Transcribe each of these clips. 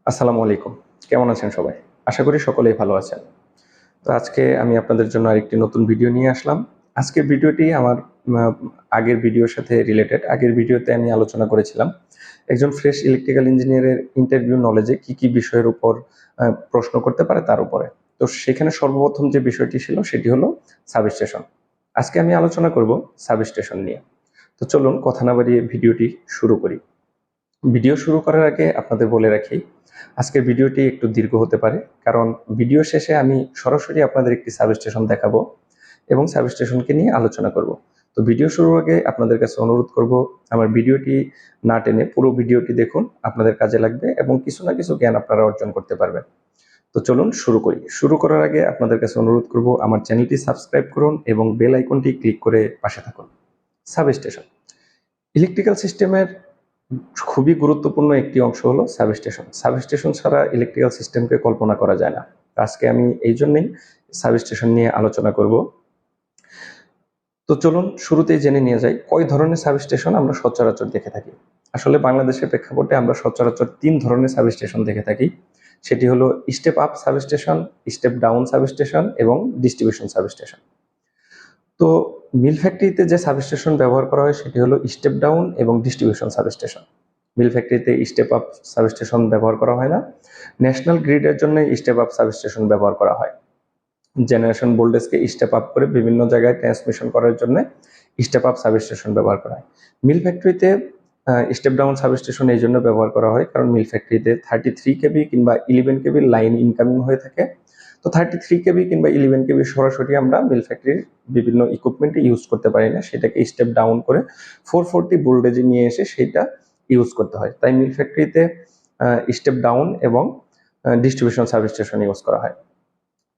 আসসালামু আলাইকুম। কেমন আছেন সবাই? আশা করি সকলেই ভালো আছেন। তো আজকে আমি আপনাদের জন্য আরেকটি নতুন ভিডিও নিয়ে আসলাম। আজকের ভিডিওটি আমার আ আগের ভিডিওর সাথে রিলেটেড। আগের ভিডিওতে আমি আলোচনা করেছিলাম একজন ফ্রেশ ইলেকট্রিক্যাল ইঞ্জিনিয়ারের ইন্টারভিউ নলেজে কি বিষয়ের উপর প্রশ্ন করতে পারে তার উপরে। তো সেখানে সর্বপ্রথম যে বিষয়টি ছিল সেটি হলো সাবস্টেশন। আজকে আমি আলোচনা করব সাবস্টেশন নিয়ে। তো চলুন কথা না বাড়িয়ে ভিডিওটি শুরু করি। ভিডিও শুরু করার আগে আপনাদের বলে রাখি, আজকের ভিডিওটি একটু দীর্ঘ হতে পারে, কারণ ভিডিও শেষে আমি সরাসরি আপনাদের একটি সাবস্টেশন দেখাবো এবং সাবস্টেশনকে নিয়ে আলোচনা করব। তো ভিডিও শুরুর আগে আপনাদের কাছে অনুরোধ করব, আমার ভিডিওটি না টেনে পুরো ভিডিওটি দেখুন, আপনাদের কাজে লাগবে এবং কিছু না কিছু জ্ঞান আপনারা অর্জন করতে পারবেন। তো চলুন শুরু করি। শুরু করার আগে আপনাদের কাছে অনুরোধ করব, আমার চ্যানেলটি সাবস্ক্রাইব করুন এবং বেল আইকনটি ক্লিক করে পাশে থাকুন। সাবস্টেশন ইলেকট্রিক্যাল সিস্টেমের খুবই গুরুত্বপূর্ণ একটি অংশ হলো সাবস্টেশন। সাবস্টেশন ছাড়া ইলেকট্রিক্যাল সিস্টেমকে কল্পনা করা যায় না। আজকে আমি এই জন্যই সাবস্টেশন নিয়ে আলোচনা করব। তো চলুন শুরুতেই জেনে নিয়ে যাই, কয় ধরনের সাবস্টেশন আমরা সচরাচর দেখে থাকি। আসলে বাংলাদেশের প্রেক্ষাপটে আমরা সচরাচর 3 ধরনের সাবস্টেশন দেখে থাকি। সেটি হলো step up substation, step down substation এবং ডিস্ট্রিবিউশন সাবস্টেশন। তো মিল ফ্যাক্টরিতে যে সাবস্টেশন ব্যবহার করা হয় সেটি হলো স্টেপ ডাউন এবং ডিস্ট্রিবিউশন সাবস্টেশন। মিল ফ্যাক্টরিতে স্টেপ আপ সাবস্টেশন ব্যবহার করা হয় না। ন্যাশনাল গ্রিডের জন্য স্টেপ আপ সাবস্টেশন ব্যবহার করা হয়। জেনারেশন ভোল্টেজকে স্টেপ আপ করে বিভিন্ন জায়গায় ট্রান্সমিশন করার জন্য স্টেপ আপ সাবস্টেশন ব্যবহার করা হয়। মিল ফ্যাক্টরিতে স্টেপ ডাউন সাবস্টেশন এই জন্য ব্যবহার করা হয় কারণ মিল ফ্যাক্টরিতে 33 কেবি কিংবা 11 কেবি লাইন ইনকামিং হয়ে থাকে। তো 33 কেবি কিংবা 11 কেবি সরাসরি আমরা মিল ফ্যাক্টরির বিভিন্ন ইকুইপমেন্টে ইউজ করতে পারি না, সেটাকে স্টেপ ডাউন করে 440 ভোল্টেজে নিয়ে এসে সেটা ইউজ করতে হয়। তাই মিল ফ্যাক্টরিতে স্টেপ ডাউন এবং ডিস্ট্রিবিউশন সাবস্টেশন ইউজ করা হয়।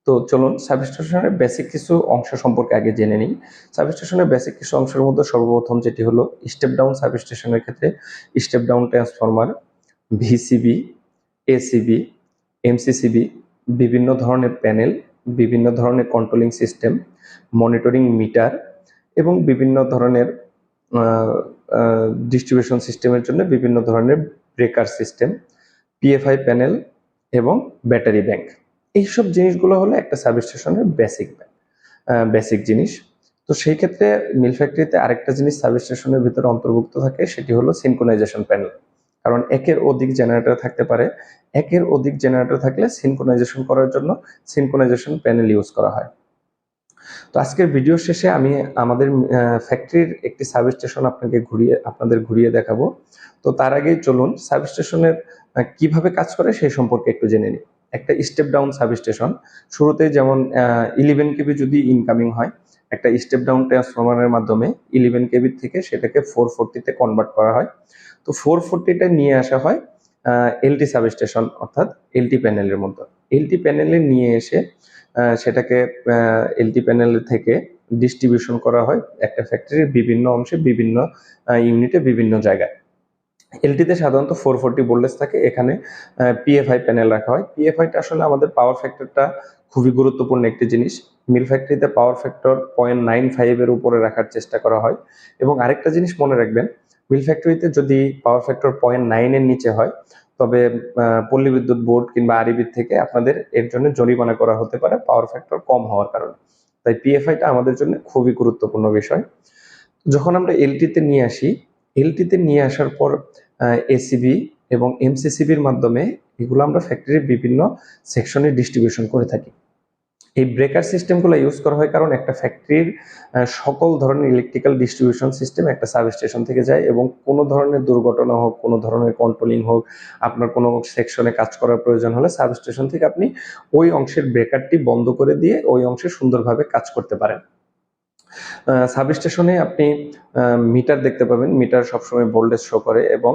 তো চলুন সাবস্টেশনের বেসিক কিছু অংশ সম্পর্কে আগে জেনে নিই। সাবস্টেশনের বেসিক কিছু অংশের মধ্যে সর্বপ্রথম যেটি হলো স্টেপ ডাউন সাবস্টেশনের ক্ষেত্রে step down transformer, VCB, ACB, MCCB, বিভিন্ন ধরনের প্যানেল, বিভিন্ন ধরনের কন্ট্রোলিং সিস্টেম, মনিটরিং মিটার এবং বিভিন্ন ধরনের ডিস্ট্রিবিউশন সিস্টেমের জন্য বিভিন্ন ধরনের ব্রেকার সিস্টেম, পিএফআই প্যানেল এবং ব্যাটারি ব্যাংক। এইসব জিনিসগুলো হলো একটা সাবস্টেশনের বেসিক জিনিস। তো সেই ক্ষেত্রে মিল ফ্যাক্টরিতে আরেকটা জিনিস সাবস্টেশনের ভিতরে অন্তর্ভুক্ত থাকে, সেটি হলো সিনক্রোনাইজেশন প্যানেল। কারণ একের অধিক জেনারেটর থাকতে পারে, একের অধিক জেনারেটর থাকলে সিনক্রোনাইজেশন করার জন্য সিনক্রোনাইজেশন প্যানেল ইউজ করা হয়। তো আজকের ভিডিও শেষে আমি আমাদের ফ্যাক্টরির একটি সাবস্টেশন আপনাদের ঘুরিয়ে দেখাবো। তো তার আগেই চলুন সাবস্টেশনের কিভাবে কাজ করে সেই সম্পর্কে একটু জেনে নিই। একটা স্টেপ ডাউন সাবস্টেশন শুরুতেই যেমন 11 কেবি যদি ইনকামিং হয়, একটা স্টেপ ডাউন ট্রান্সফরমারের মাধ্যমে 11 কেবি থেকে সেটাকে 440 তে কনভার্ট করা হয়। তো 440টা নিয়ে আসা হয় এলটি সাবস্টেশন অর্থাৎ এলটি প্যানেলের মধ্যে। এলটি প্যানেলে নিয়ে এসে সেটাকে এলটি প্যানেল থেকে ডিস্ট্রিবিউশন করা হয় একটা ফ্যাক্টরির বিভিন্ন অংশে, বিভিন্ন ইউনিটে, বিভিন্ন জায়গায়। এলটিতে সাধারণত 440 ভোল্টেজ থাকে, এখানে পিএফআই প্যানেল রাখা হয়। পিএফআইটা আসলে আমাদের পাওয়ার ফ্যাক্টরটা খুবই গুরুত্বপূর্ণ একটি জিনিস। মিল ফ্যাক্টরিতে পাওয়ার ফ্যাক্টর 0.95 এর উপরে রাখার চেষ্টা করা হয়। এবং আরেকটা জিনিস মনে রাখবেন, মিল ফ্যাক্টরিতে যদি পাওয়ার ফ্যাক্টর 0.9 এর নিচে হয় তবে পল্লী বিদ্যুৎ বোর্ড কিংবা আরইবি থেকে আপনাদের এর জন্য জরিমানা করা হতে পারে পাওয়ার ফ্যাক্টর কম হওয়ার কারণে। তাই পিএফআইটা আমাদের জন্য খুবই গুরুত্বপূর্ণ বিষয়। যখন আমরা এলটিতে নিয়ে আসি, এলটিতে নিয়ে আসার পর এসিবি এবং এমসিসিবির মাধ্যমে এগুলো আমরা ফ্যাক্টরির বিভিন্ন সেকশনে ডিস্ট্রিবিউশন করে থাকি। এই ব্রেকার সিস্টেমগুলো ইউজ করা হয় কারণ একটা ফ্যাক্টরির সকল ধরনের ইলেকট্রিক্যাল ডিস্ট্রিবিউশন সিস্টেম একটা সাবস্টেশন থেকে যায় এবং কোনো ধরনের দুর্ঘটনা হোক, কোনো ধরনের কন্ট্রোলিং হোক, আপনার কোনো সেকশনে কাজ করার প্রয়োজন হলে সাবস্টেশন থেকে আপনি ওই অংশের ব্রেকারটি বন্ধ করে দিয়ে ওই অংশে সুন্দরভাবে কাজ করতে পারেন। সাবস্টেশনে আপনি মিটার দেখতে পাবেন, মিটার সবসময় ভোল্টেজ শো করে এবং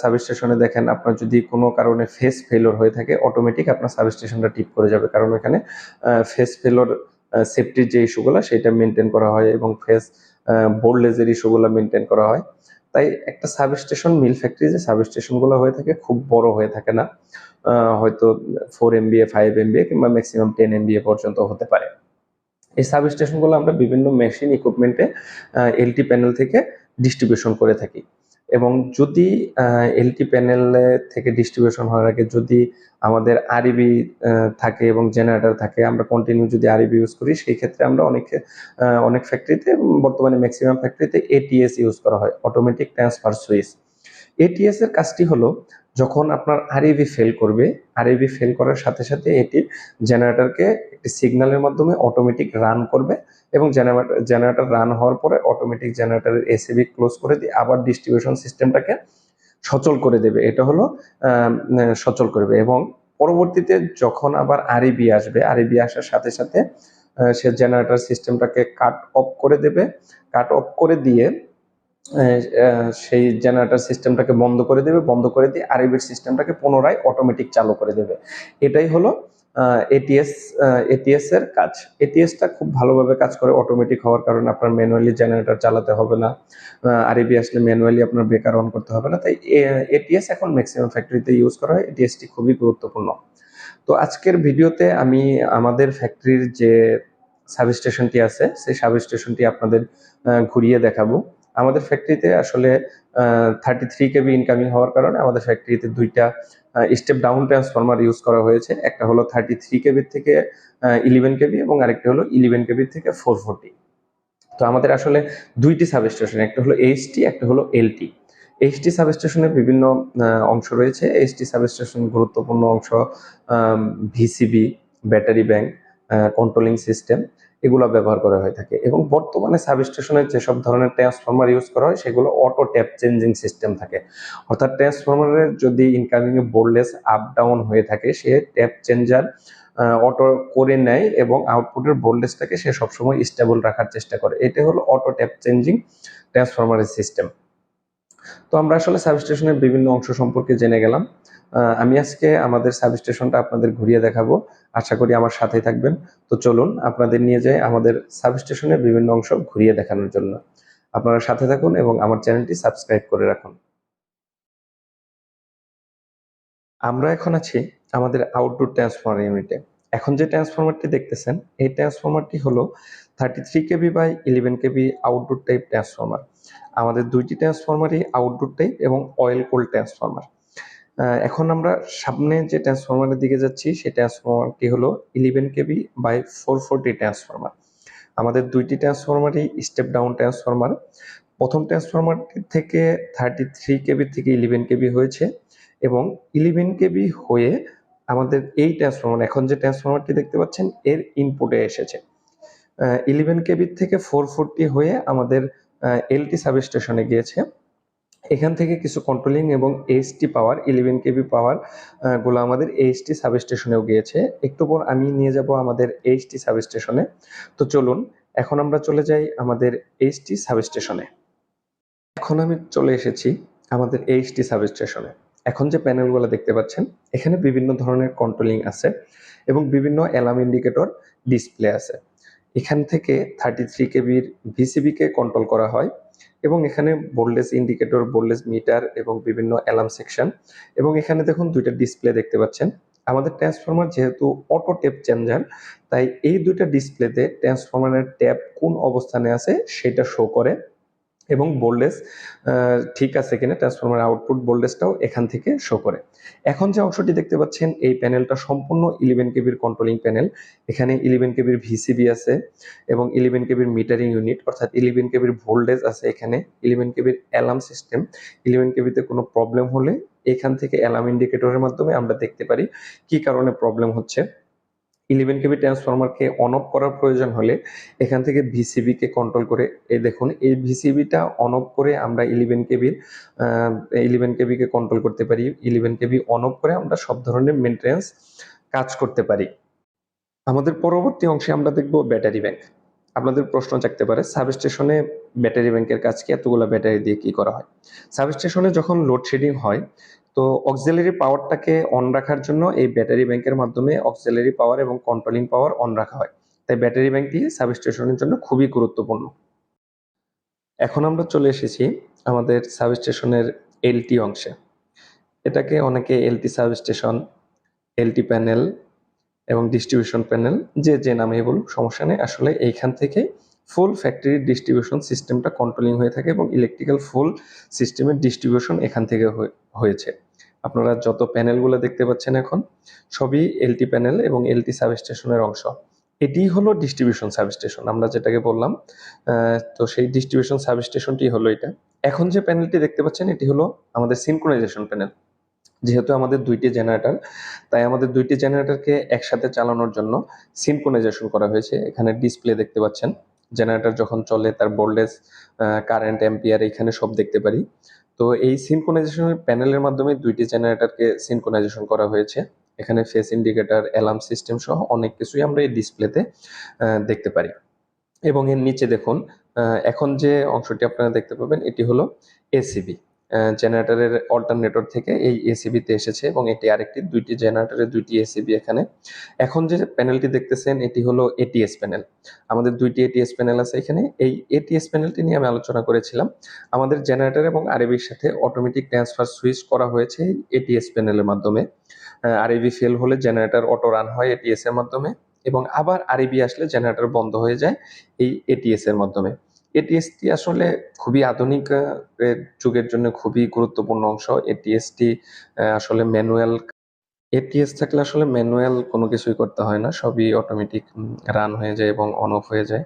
সাবস্টেশনে দেখেন আপনার যদি কোনো কারণে ফেজ ফেলোর হয়ে থাকে অটোমেটিক আপনার সাবস্টেশনটা টিপ করে যাবে, কারণ এখানে ফেজ ফেলোর সেফটির যে ইস্যুগুলো সেটা মেনটেন করা হয় এবং ফেজ ভোল্টেজের ইস্যুগুলো মেনটেন করা হয়। তাই একটা সাবস্টেশন মিল ফ্যাক্টরি যে সাবস্টেশনগুলো হয়ে থাকে খুব বড় হয়ে থাকে না, হয়তো 4 MVA 5 MVA কিংবা ম্যাক্সিমাম 10 MVA পর্যন্ত হতে পারে। এই সাবস্টেশনগুলো আমরা বিভিন্ন মেশিন ইকুইপমেন্টে এলটি প্যানেল থেকে ডিস্ট্রিবিউশন করে থাকি এবং যদি এলটি প্যানেল থেকে ডিস্ট্রিবিউশন হওয়ার আগে যদি আমাদের আরইবি থাকে এবং জেনারেটর থাকে, আমরা কন্টিনিউ যদি আরইবি ইউজ করি, সেই ক্ষেত্রে আমরা অনেক ফ্যাক্টরিতে, বর্তমানে ম্যাক্সিমাম ফ্যাক্টরিতে এটিএস ইউজ করা হয়, অটোমেটিক ট্রান্সফার সুইচ। এটিএস এর কাজটি হলো, যখন আপনার আরইবি ফেল করবে, আরইবি ফেল করার সাথে সাথে এটি জেনারেটরকে একটি সিগন্যালের মাধ্যমে অটোমেটিক রান করবে এবং জেনারেটর রান হওয়ার পরে অটোমেটিক জেনারেটরের এসিবি ক্লোজ করে দিয়ে আবার ডিস্ট্রিবিউশন সিস্টেমটাকে সচল করে দেবে। এটা হলো সচল করবে এবং পরবর্তীতে যখন আবার আরইবি আসবে, আরইবি আসার সাথে সাথে সে জেনারেটর সিস্টেমটাকে কাট অফ করে দেবে। কাট অফ করে দিয়ে সেই জেনারেটর সিস্টেমটাকে বন্ধ করে দেবে, বন্ধ করে দিয়ে আরইবির সিস্টেমটাকে পুনরায় অটোমেটিক চালু করে দেবে। এটাই হলো এটিএস এর কাজ। এটিএসটা খুব ভালোভাবে কাজ করে অটোমেটিক হওয়ার কারণে আপনার ম্যানুয়ালি জেনারেটর চালাতে হবে না, আরইবি আসলে ম্যানুয়ালি আপনার ব্রেকার অন করতে হবে না। তাই এটিএস এখন ম্যাক্সিমাম ফ্যাক্টরিতে ইউজ করা হয়। এটিএসটি খুবই গুরুত্বপূর্ণ। তো আজকের ভিডিওতে আমি আমাদের ফ্যাক্টরির যে সাবস্টেশনটি আছে, সেই সাবস্টেশনটি আপনাদের ঘুরিয়ে দেখাবো। আমাদের ফ্যাক্টরিতে আসলে 33 কেবি ইনকামিং হওয়ার কারণে আমাদের ফ্যাক্টরিতে দুইটা স্টেপ ডাউন ট্রান্সফরমার ইউজ করা হয়েছে। একটা হলো 33 কেবির থেকে 11 কেবি এবং আরেকটা হলো 11 কেবির থেকে 440। তো আমাদের আসলে দুইটি সাবস্টেশন, একটা হলো এইচটি, একটা হলো এলটি। এইচটি সাবস্টেশনের বিভিন্ন অংশ রয়েছে। এইচটি সাবস্টেশন গুরুত্বপূর্ণ অংশ VCB, battery bank, controlling system, এগুলো ব্যবহার করা হয়ে থাকে। এবং বর্তমানে সাবস্টেশনে যেসব ধরনের ট্রান্সফরমার ইউজ করা হয় সেগুলো অটো ট্যাপ চেঞ্জিং সিস্টেম থাকে, অর্থাৎ ট্রান্সফরমারের যদি ইনকামিং এ বোল্ডেজ আপ ডাউন হয়ে থাকে, সে ট্যাপ চেঞ্জার অটো করে নেয় এবং আউটপুটের ভোল্টেজটাকে সে সবসময় স্টেবল রাখার চেষ্টা করে। এটা হলো অটো ট্যাপ চেঞ্জিং ট্রান্সফরমারের সিস্টেম। তো আমরা আসলে সাবস্টেশনের বিভিন্ন অংশ সম্পর্কে জেনে গেলাম। আমি আজকে আমাদের সাবস্টেশনটা আপনাদের ঘুরিয়ে দেখাবো, আশা করি আমার সাথেই থাকবেন। তো চলুন আপনাদের নিয়ে যাই আমাদের সাবস্টেশনের বিভিন্ন অংশ ঘুরিয়ে দেখানোর জন্য। আপনারা সাথে থাকুন এবং আমার চ্যানেলটি সাবস্ক্রাইব করে রাখুন। আমরা এখন আছি আমাদের আউটডোর ট্রান্সফরমার ইউনিটে। এখন যে ট্রান্সফরমারটি দেখতেছেন, এই ট্রান্সফরমারটি হলো 33 KV by 11 KV outdoor type transformer. আমাদের দুইটি ট্রান্সফরমারই আউটডোর টাইপ এবং অয়েল কোল্ড ট্রান্সফরমার। এখন আমরা সামনে যে ট্রান্সফরমারের দিকে যাচ্ছি, সেই ট্রান্সফরমারটি হলো 11 কেবি বাই 440 ট্রান্সফরমার। আমাদের দুইটি ট্রান্সফরমারই স্টেপ ডাউন ট্রান্সফরমার। প্রথম ট্রান্সফরমারটি থেকে 33 কেবি থেকে 11 কেবি হয়েছে এবং 11 কেবি হয়ে আমাদের এই ট্রান্সফরমার, এখন যে ট্রান্সফরমারটি দেখতে পাচ্ছেন, এর ইনপুটে এসেছে। 11 কেবি থেকে 440 হয়ে আমাদের এলটি সাবস্টেশনে গিয়েছে। এখান থেকে কিছু কন্ট্রোলিং এবং এইচটি পাওয়ার, 11 কেবি পাওয়ার গুলো আমাদের এইচটি সাবস্টেশনেও গিয়েছে। একটু পর আমি নিয়ে যাব আমাদের এইচটি সাবস্টেশনে। তো চলুন এখন আমরা চলে যাই আমাদের এইচটি সাবস্টেশনে। এখন আমি চলে এসেছি আমাদের এইচটি সাবস্টেশনে। এখন যে প্যানেলগুলো দেখতে পাচ্ছেন, এখানে বিভিন্ন ধরনের কন্ট্রোলিং আছে এবং বিভিন্ন অ্যালার্ম ইন্ডিকেটর ডিসপ্লে আছে। এখান থেকে 33 কেবির ভিসিবিকে কন্ট্রোল করা হয় এবং এখানে ভোল্টেজ ইন্ডিকেটর, ভোল্টেজ মিটার এবং বিভিন্ন অ্যালার্ম সেকশন, এবং এখানে দেখুন দুইটা ডিসপ্লে দেখতে পাচ্ছেন। আমাদের ট্রান্সফরমার যেহেতু অটো ট্যাপ চেঞ্জার, তাই এই দুইটা ডিসপ্লেতে ট্রান্সফরমারের ট্যাপ কোন অবস্থানে আছে সেটা শো করে এবং ভোল্টেজ ঠিক আছে কিনা, ট্রান্সফরমার আউটপুট ভোল্টেজটাও এখান থেকে শো করে। এখন যে অংশটি দেখতে পাচ্ছেন, এই প্যানেলটা সম্পূর্ণ 11 কেবির কন্ট্রোলিং প্যানেল। এখানে 11 কেবির ভিসিবি আছে এবং 11 কেবির মিটারিং ইউনিট, অর্থাৎ 11 কেবির ভোল্টেজ আছে। এখানে 11 কেবির অ্যালার্ম সিস্টেম, 11 কেবিতে কোনো প্রবলেম হলে এখান থেকে অ্যালার্ম ইন্ডিকেটরের মাধ্যমে আমরা দেখতে পারি কি কারণে প্রবলেম হচ্ছে। 11 কেবি ট্রান্সফরমারকে অন অফ করার প্রয়োজন হলে এখান থেকে ভিসিবিকে কন্ট্রোল করে, এই দেখুন এই ভিসিবিটা অন অফ করে আমরা 11 কেবিকে কন্ট্রোল করতে পারি। 11 কেবি অন অফ করে আমরা সব ধরনের মেইনটেনেন্স কাজ করতে পারি। আমাদের পরবর্তী অংশে আমরা দেখব ব্যাটারি ব্যাংক। আপনাদের প্রশ্ন জাগতে পারে, সাবস্টেশনে ব্যাটারি ব্যাংকের কাজ কি, এতগুলো ব্যাটারি দিয়ে কি করা হয়? সাবস্টেশনে যখন লোডশেডিং হয়, তো অক্সিলারি পাওয়ারটাকে অন রাখার জন্য এই ব্যাটারি ব্যাংকের মাধ্যমে অক্সিলারি পাওয়ার এবং কন্ট্রোলিং পাওয়ার অন রাখা হয়। তাই ব্যাটারি ব্যাংকটি সাবস্টেশনের জন্য খুবই গুরুত্বপূর্ণ। এখন আমরা চলে এসেছি আমাদের সাবস্টেশনের এলটি অংশে। এটাকে অনেকে এলটি সাবস্টেশন, এলটি প্যানেল এবং ডিস্ট্রিবিউশন প্যানেল যে নামেই বলুক সমস্যা নেই, আসলে এইখান থেকে ফুল ফ্যাক্টরি ডিস্ট্রিবিউশন সিস্টেমটা কন্ট্রোলিং হয়ে থাকে এবং ইলেকট্রিক্যাল ফুল সিস্টেমের ডিস্ট্রিবিউশন এখান থেকে হয়েছে। আপনারা যত প্যানেলগুলো দেখতে পাচ্ছেন এখন সবই এলটি প্যানেল এবং এলটি সাবস্টেশনের অংশ। এটি হলো ডিস্ট্রিবিউশন সাবস্টেশন আমরা যেটাকে বললাম। তো সেই ডিস্ট্রিবিউশন সাবস্টেশনটি হলো এটা। এখন যে প্যানেলটি দেখতে পাচ্ছেন এটি হলো আমাদের সিনক্রোনাইজেশন প্যানেল। যেহেতু আমাদের দুইটি জেনারেটর, তাই আমাদের দুইটি জেনারেটরকে একসাথে চালানোর জন্য সিনক্রোনাইজেশন করা হয়েছে। এখানে ডিসপ্লে দেখতে পাচ্ছেন, জেনারেটর যখন চলে তার ভোল্টেজ, কারেন্ট, অ্যাম্পিয়ার এখানে সব দেখতে পারি। তো এই সিনক্রোনাইজেশন প্যানেলের মাধ্যমে দুইটি জেনারেটরকে সিনক্রোনাইজেশন করা হয়েছে। এখানে ফেস ইন্ডিকেটর, অ্যালার্ম সিস্টেম সহ অনেক কিছুই আমরা এই ডিসপ্লেতে দেখতে পারি। এবং এর নিচে দেখুন, এখন যে অংশটি আপনারা দেখতে পাবেন এটি হলো এসিবি। জেনারেটরের অল্টারনেটর থেকে এই এসিবিতে এসেছে এবং এটি আরেকটি, দুইটি জেনারেটরের দুইটি এসিবি এখানে। এখন যে প্যানেলটি দেখতেছেন এটি হলো এটিএস প্যানেল। আমাদের দুইটি এটিএস প্যানেল আছে এখানে। এই এটিএস প্যানেলটি নিয়ে আমি আলোচনা করেছিলাম। আমাদের জেনারেটর এবং আরএবির সাথে অটোমেটিক ট্রান্সফার সুইচ করা হয়েছে এটিএস প্যানেলের মাধ্যমে। আরএবি ফেল হলে জেনারেটর অটো রান হয় এটিএস এর মাধ্যমে এবং আবার আরএবি আসলে জেনারেটর বন্ধ হয়ে যায় এই এটিএস এর মাধ্যমে। এটিএসটি আসলে খুবই আধুনিক যুগের জন্য খুবই গুরুত্বপূর্ণ অংশ। এটিএসটি আসলে ম্যানুয়াল, এটিএস থাকলে আসলে ম্যানুয়াল কোনো কিছুই করতে হয় না, সবই অটোমেটিক রান হয়ে যায় এবং অন অফ হয়ে যায়।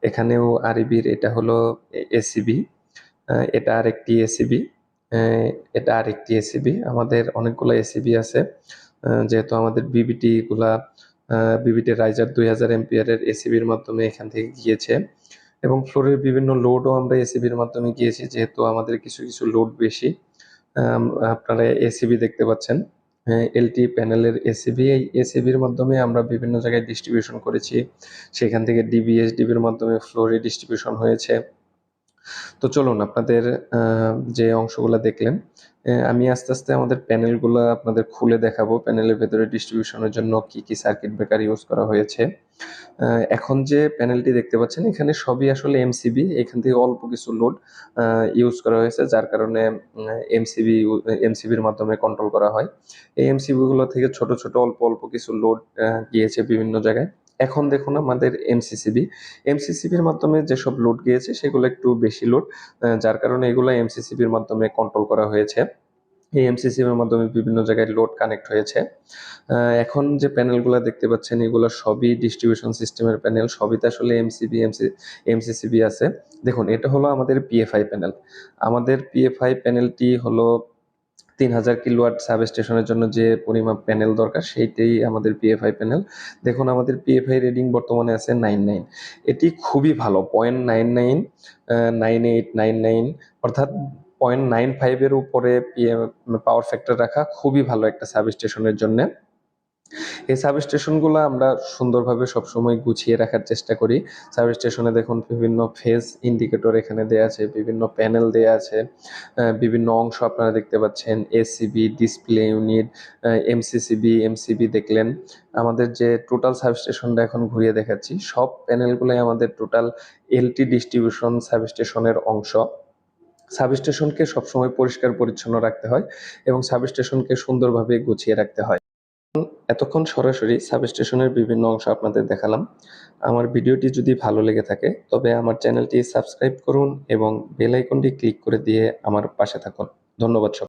এখানেও আরএবির এটা হলো এসিবি, এটা আরেকটি এসিবি, এটা আরেকটি এসিবি। আমাদের অনেকগুলো এসিবি আছে, যেহেতু আমাদের বিবিটি গুলা, বিবিটি রাইজার 2000 এম্পিয়ারের এসিবির মাধ্যমে এখান থেকে গিয়েছে এবং ফ্লোরের বিভিন্ন লোডও আমরা এসিবির মাধ্যমে গিয়েছি, যেহেতু আমাদের কিছু কিছু লোড বেশি। আপনারা এসিবি দেখতে পাচ্ছেন, এলটি প্যানেলের এসিবি। এই এসিবির মাধ্যমে আমরা বিভিন্ন জায়গায় ডিস্ট্রিবিউশন করেছি, সেখান থেকে ডিবির মাধ্যমে ফ্লোরে ডিস্ট্রিবিউশন হয়েছে। তো চলুন আপনাদের যে অংশগুলো দেখলেন, আমি আস্তে আস্তে আমাদের প্যানেলগুলো আপনাদের খুলে দেখাবো। প্যানেলের ভেতরে ডিস্ট্রিবিউশনের জন্য কি কি সার্কিট ব্রেকার ইউজ করা হয়েছে। এখন যে প্যানেলটি দেখতে পাচ্ছেন এখানে সবই আসলে এমসিবি, এখান থেকে অল্প কিছু লোড ইউজ করা হয়েছে, যার কারণে এমসিবির মাধ্যমে কন্ট্রোল করা হয়। এই এমসিবি গুলো থেকে ছোট ছোট অল্প অল্প কিছু লোড গিয়েছে বিভিন্ন জায়গায়। এখন দেখুন আমাদের এমসিসিবির মাধ্যমে যেসব লোড গিয়েছে সেগুলো একটু বেশি লোড, যার কারণে এগুলো এমসিসিবির মাধ্যমে কন্ট্রোল করা হয়েছে। এই এমসিসিবির মাধ্যমে বিভিন্ন জায়গায় লোড কানেক্ট হয়েছে। এখন যে প্যানেলগুলো দেখতে পাচ্ছেন এগুলো সবই ডিস্ট্রিবিউশন সিস্টেমের প্যানেল, সবইতে আসলে এমসিসিবি আছে। দেখুন এটা হলো আমাদের পিএফআই প্যানেল। আমাদের পিএফআই প্যানেলটি হলো 3000 কিলোওয়াট সাবস্টেশনের জন্য যে পরিমাপ প্যানেল দরকার সেইটাই আমাদের পিএফআই প্যানেল। দেখুন আমাদের পিএফআই রেটিং বর্তমানে আছে 99। এটি খুবই ভালো, 0.9899, অর্থাৎ 0.95 এর উপরে পাওয়ার ফ্যাক্টর রাখা খুবই ভালো একটা সাবস্টেশনের জন্য। এই সাবস্টেশনগুলো আমরা সুন্দরভাবে সবসময় গুছিয়ে রাখার চেষ্টা করি। সাবস্টেশনে দেখুন বিভিন্ন ফেজ ইন্ডিকেটর এখানে দেয়া আছে, বিভিন্ন প্যানেল দেয়া আছে, বিভিন্ন অংশ আপনারা দেখতে পাচ্ছেন, এসিবি, ডিসপ্লে ইউনিট, এমসিবি দেখলেন। আমাদের যে টোটাল সাবস্টেশনটা এখন ঘুরিয়ে দেখাচ্ছি, সব প্যানেলগুলোই আমাদের টোটাল এলটি ডিস্ট্রিবিউশন সাবস্টেশনের অংশ। সাবস্টেশনকে সবসময় পরিষ্কার পরিচ্ছন্ন রাখতে হয় এবং সাবস্টেশনকে সুন্দরভাবে গুছিয়ে রাখতে হয়। এতক্ষণ সরাসরি সাবস্টেশনের বিভিন্ন অংশ আপনাদের দেখালাম। আমার ভিডিওটি যদি ভালো লেগে থাকে তবে আমার চ্যানেলটি সাবস্ক্রাইব করুন এবং বেল আইকনটি ক্লিক করে দিয়ে আমার পাশে থাকুন। ধন্যবাদ।